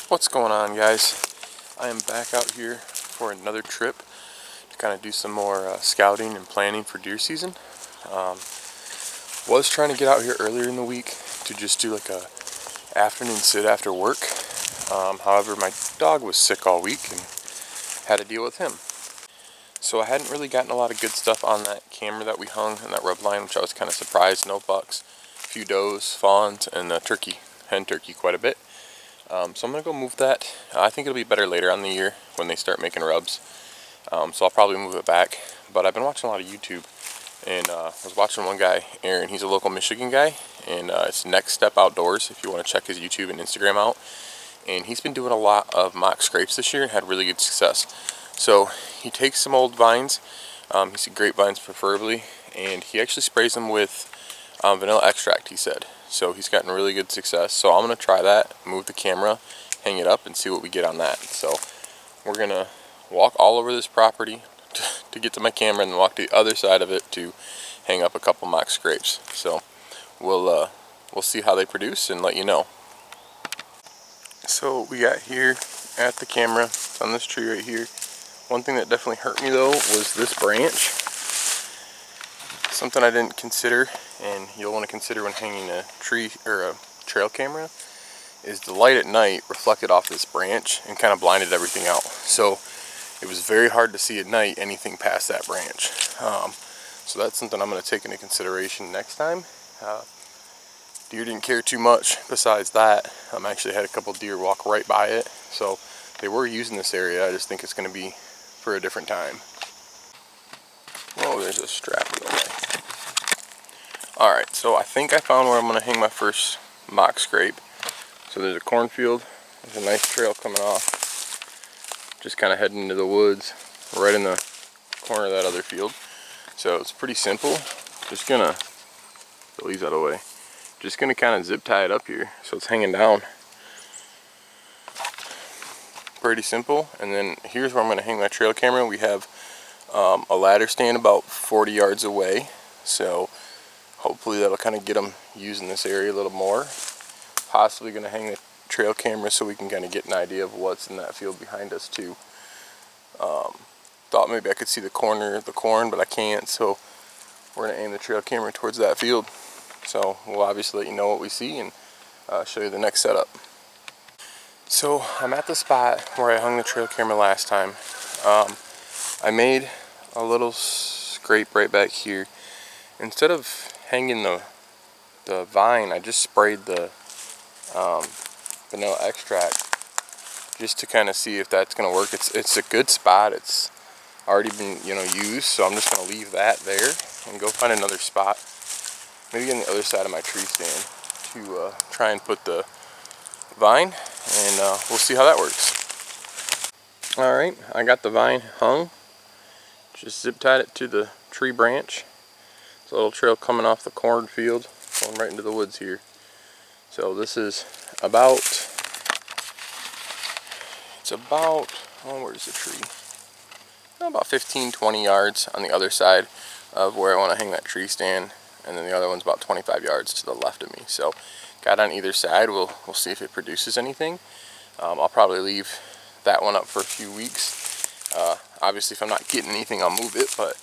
What's going on, guys? I am back out here for another trip to kind of do some more scouting and planning for deer season. Was trying to get out here earlier in the week to just do like a afternoon sit after work. However, my dog was sick all week and had to deal with him. So I hadn't really gotten a lot of good stuff on that camera that we hung and that rub line, which I was kind of surprised. No bucks, a few does, fawns, and a turkey, hen turkey quite a bit. So I'm going to go move that. I think it'll be better later on in the year when they start making rubs. So I'll probably move it back. But I've been watching a lot of YouTube, and I was watching one guy, Aaron. He's a local Michigan guy, and it's Next Step Outdoors if you want to check his YouTube and Instagram out. And he's been doing a lot of mock scrapes this year and had really good success. So he takes some old vines, he said grapevines preferably, and he actually sprays them with vanilla extract, he said. So he's gotten really good success. So I'm going to try that, move the camera, hang it up, and see what we get on that. So we're going to walk all over this property to get to my camera, and then walk to the other side of it to hang up a couple mock scrapes. So we'll see how they produce and let you know. So what we got here at the camera, it's on this tree right here. One thing that definitely hurt me though was this branch. Something I didn't consider, and you'll want to consider when hanging a tree or a trail camera, is the light at night reflected off this branch and kind of blinded everything out. So it was very hard to see at night anything past that branch. So that's something I'm going to take into consideration next time. Deer didn't care too much besides that. I actually had a couple deer walk right by it, so they were using this area. I just think it's going to be for a different time. Oh, there's a strap in the way. Alright, so I think I found where I'm going to hang my first mock scrape. So there's a cornfield, there's a nice trail coming off, just kind of heading into the woods, right in the corner of that other field. So it's pretty simple. Just going to, get the leaves out of the way. Just going to kind of zip tie it up here so it's hanging down. Pretty simple. And then here's where I'm going to hang my trail camera. We have a ladder stand about 40 yards away, so hopefully that'll kind of get them using this area a little more. Possibly going to hang the trail camera so we can kind of get an idea of what's in that field behind us too. Thought maybe I could see the corn, but I can't, so we're going to aim the trail camera towards that field. So we'll obviously let you know what we see and show you the next setup. So I'm at the spot where I hung the trail camera last time. I made a little scrape right back here. Instead of hanging the vine, I just sprayed the vanilla extract just to kind of see if that's going to work. It's a good spot. It's already been used, so I'm just going to leave that there and go find another spot, maybe on the other side of my tree stand, to try and put the vine, and we'll see how that works. Alright, I got the vine hung. Just zip tied it to the tree branch. There's a little trail coming off the cornfield, going right into the woods here. So this is about, where's the tree? About 15-20 yards on the other side of where I want to hang that tree stand, and then the other one's about 25 yards to the left of me. So got on either side. We'll see if it produces anything. I'll probably leave that one up for a few weeks. Obviously if I'm not getting anything, I'll move it, but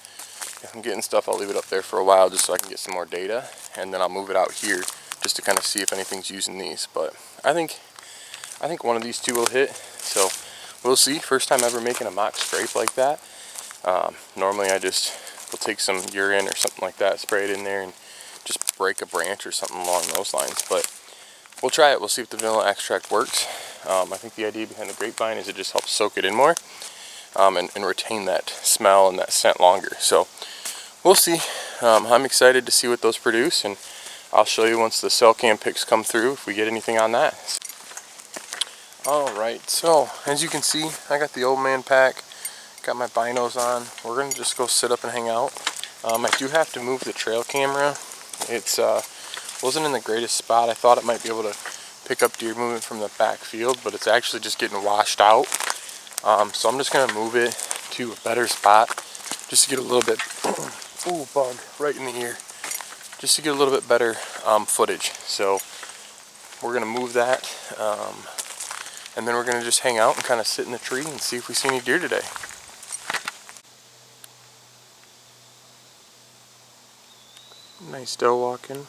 if I'm getting stuff, I'll leave it up there for a while just so I can get some more data, and then I'll move it out here just to kind of see if anything's using these. But I think one of these two will hit, so we'll see. First time ever making a mock scrape like that. Normally I just will take some urine or something like that, spray it in there, and just break a branch or something along those lines. But we'll try it. We'll see if the vanilla extract works. I think the idea behind the grapevine is it just helps soak it in more, and retain that smell and that scent longer. So we'll see. I'm excited to see what those produce, and I'll show you once the cell cam pics come through if we get anything on that. Alright, so as you can see, I got the old man pack, got my binos on. We're going to just go sit up and hang out. I do have to move the trail camera. It's wasn't in the greatest spot. I thought it might be able to pick up deer movement from the back field, but it's actually just getting washed out. So I'm just going to move it to a better spot just to get a little bit, ooh, bug right in the ear, just to get a little bit better footage. So we're going to move that. and then we're going to just hang out and kind of sit in the tree and see if we see any deer today. Nice doe walking.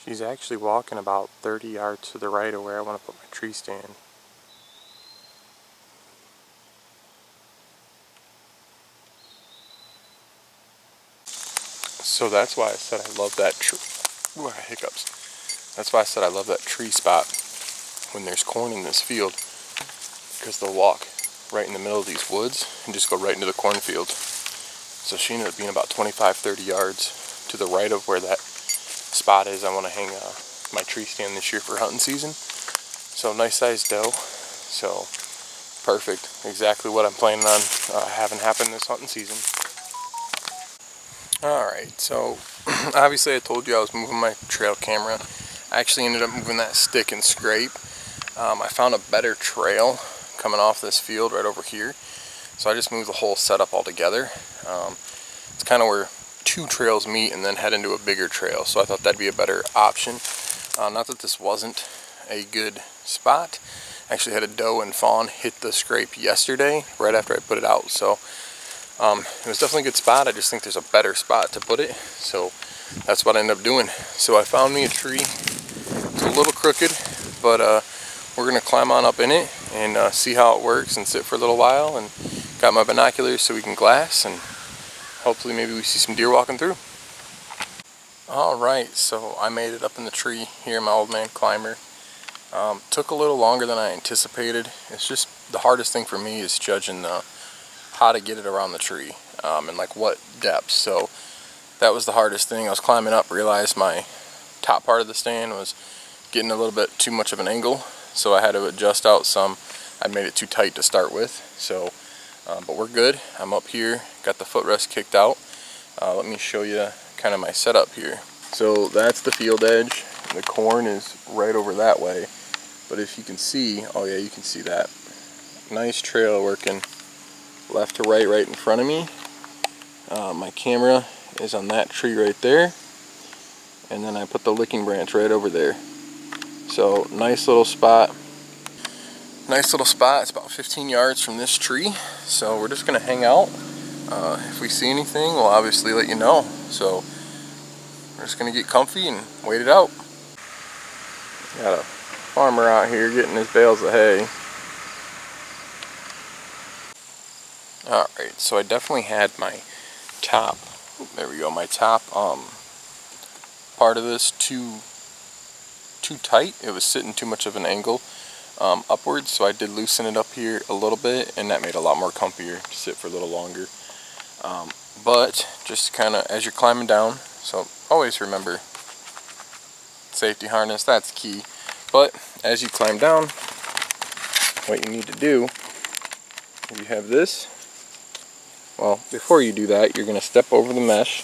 She's actually walking about 30 yards to the right of where I want to put my tree stand. So that's why I said I love that tree. Ooh, I got hiccups. That's why I said I love that tree spot when there's corn in this field, because they'll walk right in the middle of these woods and just go right into the cornfield. So she ended up being about 25-30 yards to the right of where that spot is. I want to hang my tree stand this year for hunting season. So nice sized doe. So perfect. Exactly what I'm planning on having happen this hunting season. Alright, so obviously I told you I was moving my trail camera. I actually ended up moving that stick and scrape. I found a better trail coming off this field right over here. So I just moved the whole setup all together. It's kind of where two trails meet and then head into a bigger trail. So I thought that'd be a better option. Not that this wasn't a good spot. I actually had a doe and fawn hit the scrape yesterday right after I put it out. So it was definitely a good spot. I just think there's a better spot to put it. So that's what I ended up doing. So I found me a tree. It's a little crooked, but we're going to climb on up in it and see how it works and sit for a little while. And got my binoculars so we can glass, and hopefully maybe we see some deer walking through. Alright, so I made it up in the tree here, my old man climber. Took a little longer than I anticipated. It's just the hardest thing for me is judging how to get it around the tree and like what depth. So that was the hardest thing. I was climbing up, realized my top part of the stand was getting a little bit too much of an angle, so I had to adjust out some. I made it too tight to start with. So but we're good. I'm up here, got the footrest kicked out. Let me show you kind of my setup here. So that's the field edge. The corn is right over that way. But if you can see, oh yeah, you can see that. Nice trail working left to right, right in front of me. My camera is on that tree right there. And then I put the licking branch right over there. So nice little spot. Nice little spot. It's about 15 yards from this tree. So we're just gonna hang out. If we see anything, we'll obviously let you know. So we're just gonna get comfy and wait it out. Got a farmer out here getting his bales of hay. Alright, so I definitely had my top, there we go, my top part of this too tight. It was sitting too much of an angle upwards, so I did loosen it up here a little bit, and that made it a lot more comfier to sit for a little longer. But just kind of as you're climbing down, so always remember safety harness, that's key. But as you climb down, what you need to do, if you have this, well, before you do that, you're going to step over the mesh.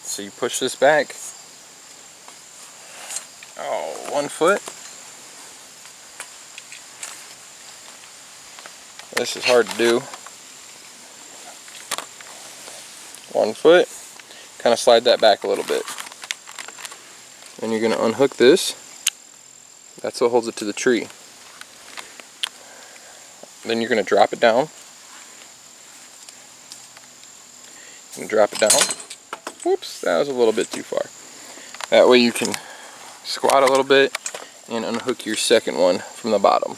So you push this back, 1 foot. This is hard to do. 1 foot, kind of slide that back a little bit. And you're going to unhook this. That's what holds it to the tree. Then you're going to drop it down. And drop it down. Whoops, that was a little bit too far. That way you can squat a little bit and unhook your second one from the bottom.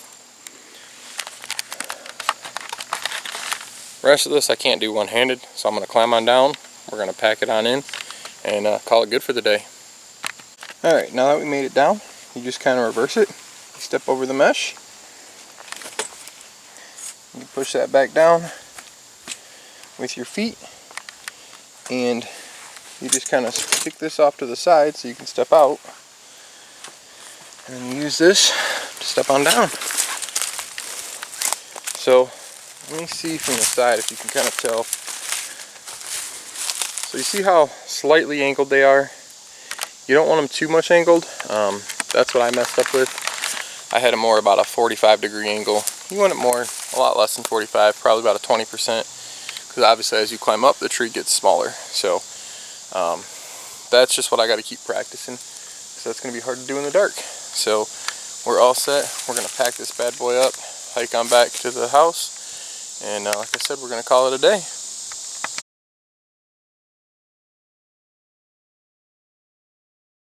The rest of this I can't do one-handed, so I'm going to climb on down. We're going to pack it on in and call it good for the day. Alright, now that we made it down, you just kind of reverse it. You step over the mesh. You push that back down with your feet. And you just kind of kick this off to the side so you can step out. And you use this to step on down. So let me see from the side if you can kind of tell. So you see how slightly angled they are? You don't want them too much angled. That's what I messed up with. I had it more about a 45-degree angle. You want it more, a lot less than 45, probably about a 20%, because obviously as you climb up, the tree gets smaller. So that's just what I got to keep practicing, so that's going to be hard to do in the dark. So we're all set. We're going to pack this bad boy up, hike on back to the house, and like I said, we're going to call it a day.